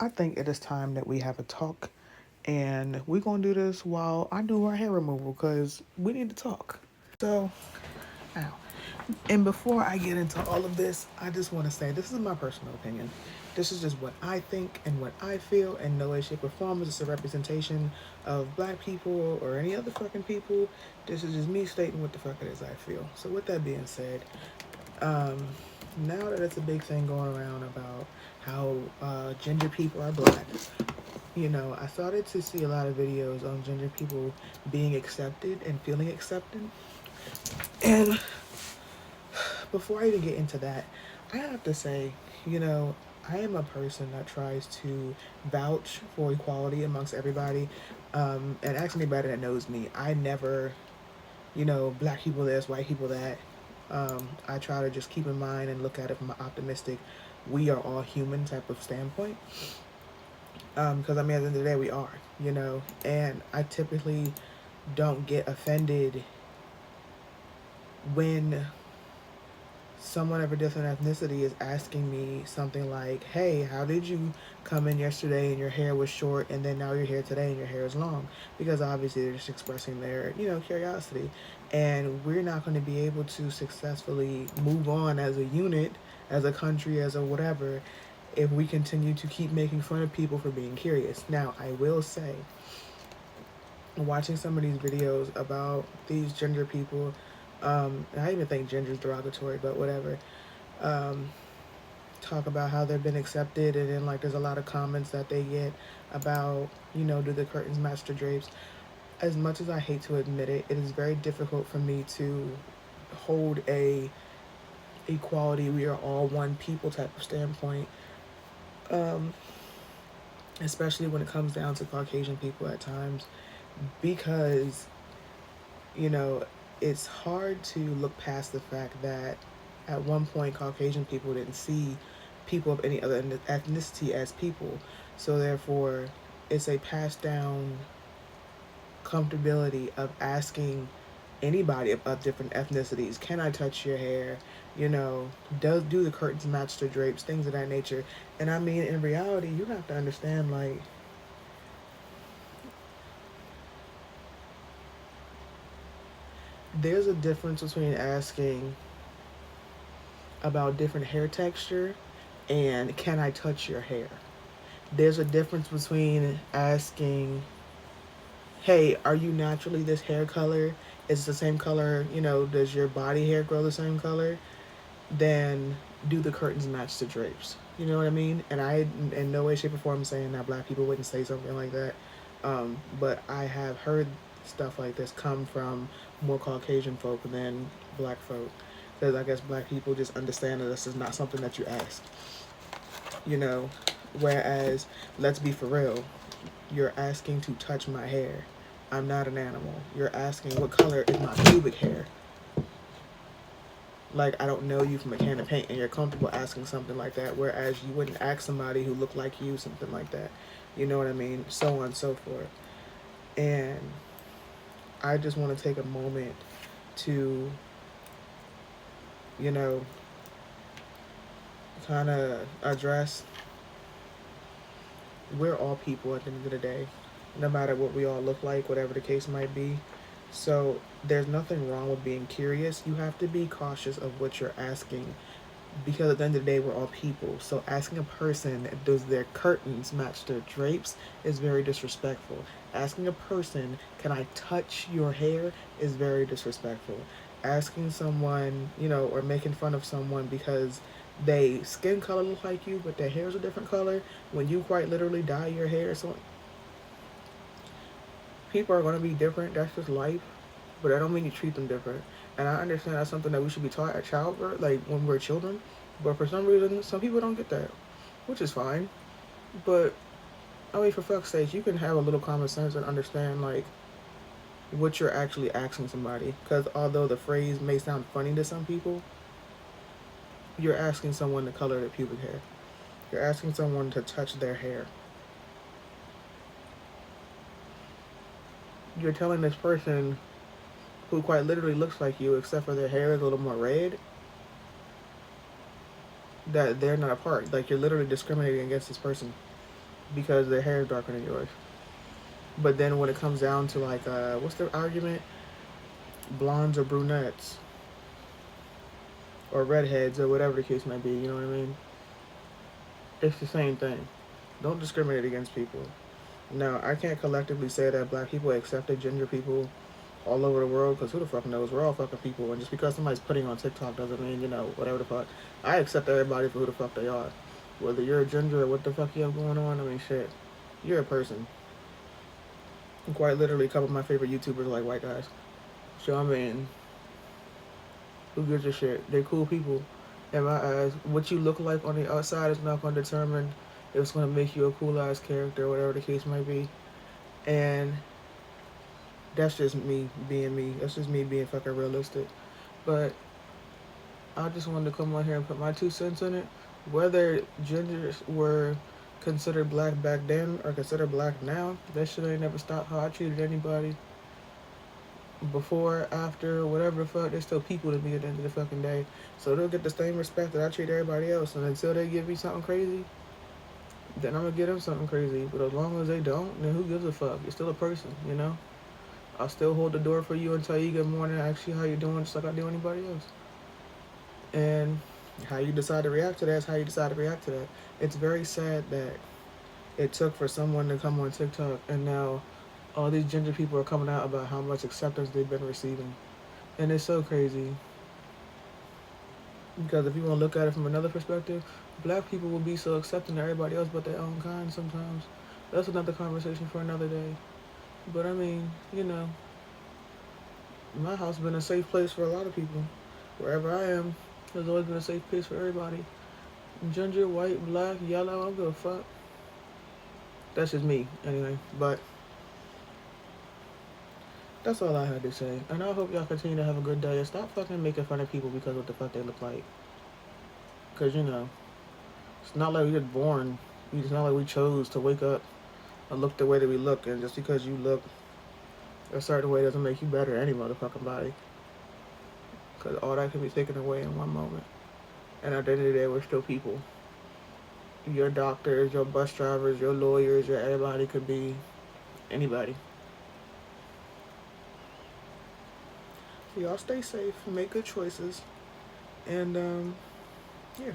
I think it is time that we have a talk, and we're gonna do this while I do our hair removal because we need to talk. So, ow. And before I get into all of this, I just want to say this is my personal opinion. This is just what I think and what I feel, and no way, shape, or form is this a representation of black people or any other fucking people. This is just me stating what the fuck it is I feel. So, with that being said, um, now that it's a big thing going around about how ginger people are black, I started to see a lot of videos on ginger people being accepted and feeling accepted. And before I even get into that, I have to say, you know, I am a person that tries to vouch for equality amongst everybody. And ask anybody that knows me, I never, black people this, white people that. I try to just keep in mind and look at it from an optimistic, we are all human type of standpoint. Because I mean, at the end of the day, we are, and I typically don't get offended when someone of a different ethnicity is asking me something like, hey, how did you come in yesterday and your hair was short and then now you're here today and your hair is long? Because obviously they're just expressing their, curiosity. And we're not going to be able to successfully move on as a unit, as a country, as a whatever, if we continue to keep making fun of people for being curious. Now, I will say, watching some of these videos about these ginger people, I even think gender is derogatory, but whatever. Um, Talk about how they've been accepted, and then like there's a lot of comments that they get about, do the curtains match the drapes? As much as I hate to admit it, it is very difficult for me to hold a equality, we are all one people type of standpoint, um, especially when it comes down to Caucasian people at times, because you know, it's hard to look past the fact that at one point Caucasian people didn't see people of any other ethnicity as people. So therefore, it's a passed down comfortability of asking anybody of different ethnicities, can I touch your hair? Does do the curtains match the drapes? Things of that nature. And I mean, in reality, you have to understand, like, there's a difference between asking about different hair texture and can I touch your hair? There's a difference between asking, hey, are you naturally this hair color? Is it the same color, does your body hair grow the same color? Then do the curtains match the drapes? You know what I mean? And I, in no way, shape, or form, saying that black people wouldn't say something like that. But I have heard stuff like this come from more Caucasian folk than black folk. Because I guess black people just understand that this is not something that you ask. You know, whereas, let's be for real, you're asking to touch my hair. I'm not an animal. You're asking what color is my pubic hair. Like, I don't know you from a can of paint, and you're comfortable asking something like that, whereas you wouldn't ask somebody who looked like you something like that. You know what I mean? So on and so forth. And I just want to take a moment to, you know, kind of address, we're all people at the end of the day, no matter what we all look like, whatever the case might be. So there's nothing wrong with being curious. You have to be cautious of what you're asking, because at the end of the day, we're all people. So asking a person, does their curtains match their drapes, is very disrespectful. Asking a person, can I touch your hair, is very disrespectful. Asking someone, or making fun of someone because they skin color look like you, but their hair is a different color, when you quite literally dye your hair. So people are going to be different. That's just life. But I don't mean you treat them different. And I understand that's something that we should be taught at childbirth, like when we're children. But for some reason, some people don't get that, which is fine. But I mean, for fuck's sake, you can have a little common sense and understand like what you're actually asking somebody. Because although the phrase may sound funny to some people, you're asking someone to color their pubic hair. You're asking someone to touch their hair. You're telling this person who quite literally looks like you, except for their hair is a little more red, that they're not a part. Like, you're literally discriminating against this person. because their hair is darker than yours. But then when it comes down to like, what's the argument? Blondes or brunettes or redheads or whatever the case may be. You know what I mean? It's the same thing. Don't discriminate against people. Now, I can't collectively say that black people accepted ginger people all over the world because who the fuck knows? We're all fucking people, and just because somebody's putting on TikTok doesn't mean, whatever the fuck. I accept everybody for who the fuck they are. Whether you're a ginger or what the fuck you have going on, I mean, shit. You're a person. And quite literally, a couple of my favorite YouTubers are like white guys. So, I mean, who gives a shit? They're cool people. In my eyes, what you look like on the outside is not going to determine if it's going to make you a cool ass character, whatever the case might be. And that's just me being me. That's just me being fucking realistic. But I just wanted to come on here and put my 2 cents in it. Whether gingers were considered black back then or considered black now, that shit ain't never stopped how I treated anybody. Before, after, whatever the fuck, they're still people to me at the end of the fucking day. So they'll get the same respect that I treat everybody else. And until they give me something crazy, then I'm gonna give them something crazy. But as long as they don't, then who gives a fuck? You're still a person, you know? I'll still hold the door for you and tell you good morning, ask you how you're doing, just like I do anybody else. And how you decide to react to that is how you decide to react to that. It's very sad that it took for someone to come on TikTok and now all these ginger people are coming out about how much acceptance they've been receiving. And it's so crazy. Because if you want to look at it from another perspective, black people will be so accepting of everybody else but their own kind sometimes. That's another conversation for another day. But I mean, my house has been a safe place for a lot of people. Wherever I am, there's always been a safe place for everybody. Ginger, white, black, yellow, I don't give a fuck. That's just me, anyway. But that's all I had to say. And I hope y'all continue to have a good day and stop fucking making fun of people because of what the fuck they look like. Because, it's not like we were born. It's not like we chose to wake up and look the way that we look. And just because you look a certain way doesn't make you better any motherfucking body. Because all that can be taken away in one moment. And at the end of the day, we're still people. Your doctors, your bus drivers, your lawyers, your everybody could be anybody. So y'all stay safe, make good choices, and yeah.